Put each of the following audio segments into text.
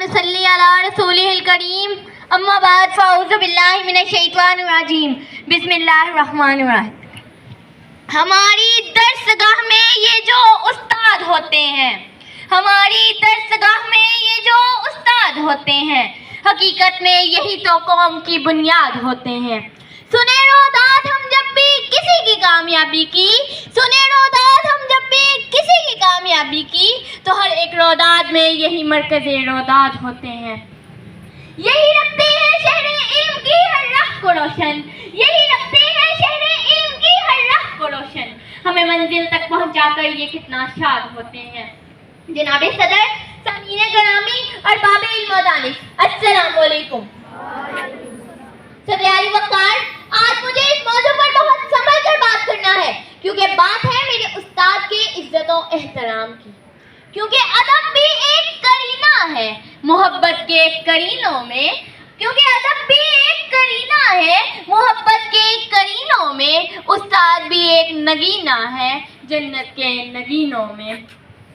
नुसल्ली अला रसूलिहिल करीम अम्मा बाद फ़अऊज़ु बिल्लाहि मिनश शैतानिर रजीम बिस्मिल्लाहिर रहमानिर रहीम। हमारी दरसगाह में ये जो उस्ताद होते हैं, हमारी दरसगाह में ये जो उस्ताद होते हैं, हकीकत में यही तो कौम की बुनियाद होते हैं। सुने रोदाद हम जब भी किसी की कामयाबी की, सुने रोदाद हम जब भी किसी की कामयाबी की, तो हर एक रोदाद में यही मरकज़े रोदाद होते हैं। यही रखते हैं शहरे इल्म की हर राह को रोशन, यही रखते हैं शहरे इल्म की हर राह को रोशन। हमें मंजिल तक पहुंचाकर ये कितना शाद होते हैं। जनाब सदर, सामीन ग्रामी और बाब इल्म व दानिश, अस्सलाम वालेकुम। सदर अली वक़ार, आज मुझे इस मौजू पर बहुत संभल कर बात करना है, क्योंकि बात है मेरे उस्ताद के इज्जत और एहतराम की। क्योंकि अदब भी एक करीना है मोहब्बत के करीनों में, क्योंकि अदब भी एक करीना है मोहब्बत के करीनों में, उस्ताद भी एक नगीना है जन्नत के नगीनों में।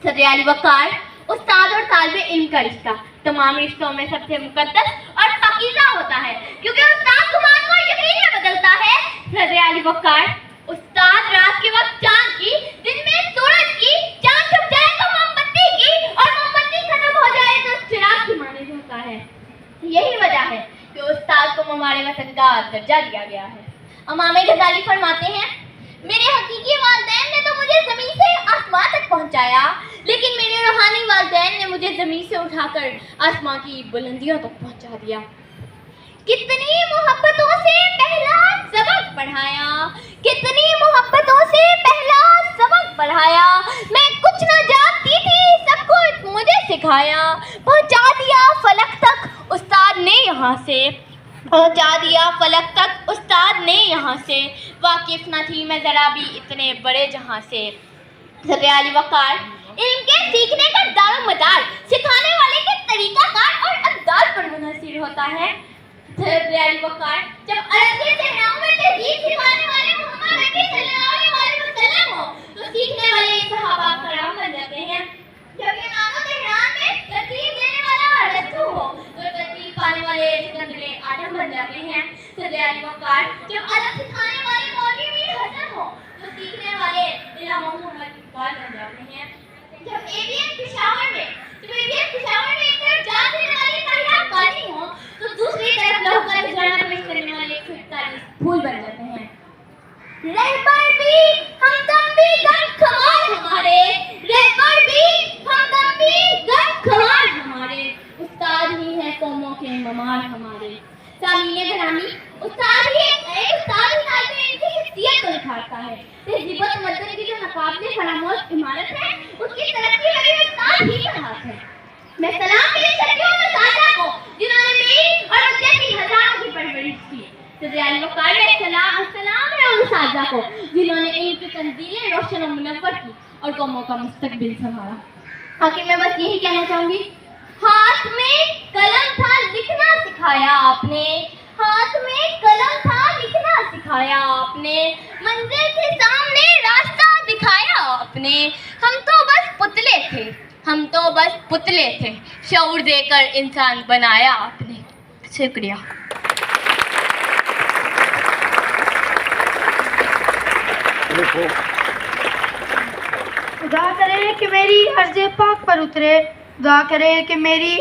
सदर अली वक़ार, उस्ताद और तालिब इल्म का रिश्ता तमाम रिश्तों में सबसे मुक़द्दस और पाकीज़ा होता है, क्योंकि उस्ताद गुमान को यकीन में बदलता है। सदर अली वक़ार, उस्ताद रात के वक्त चांद की, दिन में सूरज की, चांद छुप जाए तो मोमबत्ती की, और मोमबत्ती खत्म हो जाए तो चिराग की मानद होता है। यही वजह है कि उस्ताद को हमारे वतन का दर्जा दिया गया है। इमाम गज़ाली फरमाते हैं, मेरे हकीकी वालिदैन ने तो मुझे ज़मीन से आसमान तक पहुंचाया, लेकिन मेरे रूहानी वालिदैन ने मुझे ज़मीन से उठाकर आसमान की बुलंदियों तक पहुंचा दिया। कितनी मोहब्बतों से पहला सबक पढ़ाया, कितनी मोहब्बतों से पहला सबक पढ़ाया, मैं कुछ न जानती थी सब कुछ मुझे सिखाया। पहुंचा दिया फलक तक उस्ताद ने यहाँ से, पहुंचा दिया फलक तक उस्ताद ने यहाँ से, वाकिफ न थी मैं ज़रा भी इतने बड़े जहाँ से। सदर अली वक़ार, इल्म के सीखने का दारो मदार सिखाने वाले के तरीक़ाकार और अंदाज़ पर मुनहसर होता है। सदर अली वक़ार, जब अरब के सहराओं में तहज़ीब सिखाने वाले मोहम्मद नबी सल्लल्लाहु अलैहि वसल्लम हो, तो सीखने वाले सहाबा कराम बन जाते हैं। जब इमाम तेहरान में तरतीब देने वाला रसूल हो, तो तरतीब पाने वाले सिकंदर आजम बन जाते हैं। सदर अली वक़ार, जब अदब सिखाने वाले मौलवी मीर हसन हो, तो सीखने वाले इल्म मोहम्मद इकबाल बन जाते हैं। जब एबीएन पेशावर में एक तरफ जान देने वाले ताहिरा काजी हो, तो दूसरी तरफ लहू का खजाना पेश करने वाले खुदतारीफ फूल बन जाते हैं। रहबर भी हमदम भी गम खमार हमारे, रहबर भी हमदम भी गम खमार हमारे, उस्ताद ही है कौमों के ममार हमारे। सामीन ग्रामी, उस्ताद ही तालिब इल्म की हिस्सियत को निखारता है। तहज़ीब व तमद्दुन की जो नकाबिले फरामोश इमारत है, उसकी तरक्की में भी उस्ताद ही का हाथ है। मैं सलाम पेश करती हूं उन सादा को जिन्होंने मेरी और मुझे की हजारों की परवरिश की। सदर अली वक़ार, सलाम है उन सादा को जिन्होंने इल्म की तंज़ीलें रोशन और मुनव्वर की और कौमों का मुस्तकबिल संभाला। आखिर मैं बस यही कहना चाहूँगी, हाथ में कलम था लिखना सिखाया आपने, हाथ में कलम था लिखना सिखाया आपने, मंजिल के सामने रास्ता दिखाया आपने। हम तो बस पुतले थे, हम तो बस पुतले थे, शऊर देकर इंसान बनाया आपने। शुक्रिया। दुआ करें कि मेरी अर्ज़ पाक पर उतरे, दुआ करें कि मेरी